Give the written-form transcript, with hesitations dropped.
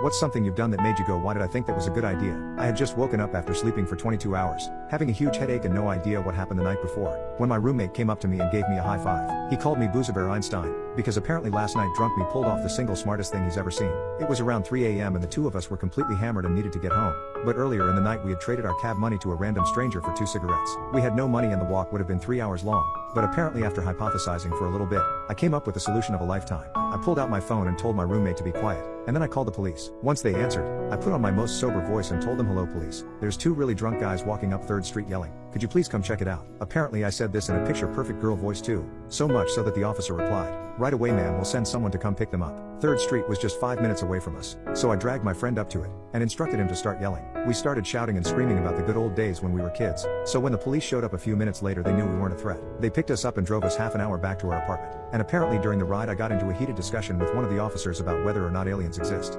What's something you've done that made you go, why did I think that was a good idea? I had just woken up after sleeping for 22 hours, having a huge headache and no idea what happened the night before, when my roommate came up to me and gave me a high five. He called me Boozabear Einstein, because apparently last night drunk me pulled off the single smartest thing he's ever seen. It was around 3 a.m. and the two of us were completely hammered and needed to get home. But earlier in the night we had traded our cab money to a random stranger for 2 cigarettes. We had no money and the walk would have been 3 hours long. But apparently after hypothesizing for a little bit, I came up with the solution of a lifetime. I pulled out my phone and told my roommate to be quiet, and then I called the police. Once they answered, I put on my most sober voice and told them, hello police, there's 2 really drunk guys walking up 3rd Street yelling, could you please come check it out? Apparently I said this in a picture-perfect girl voice too, so much so that the officer replied, right away ma'am, we'll send someone to come pick them up. 3rd Street was just 5 minutes away from us, so I dragged my friend up to it, and instructed him to start yelling. We started shouting and screaming about the good old days when we were kids, so when the police showed up a few minutes later they knew we weren't a threat. They picked us up and drove us half an hour back to our apartment, and apparently during the ride I got into a heated discussion with one of the officers about whether or not aliens exist.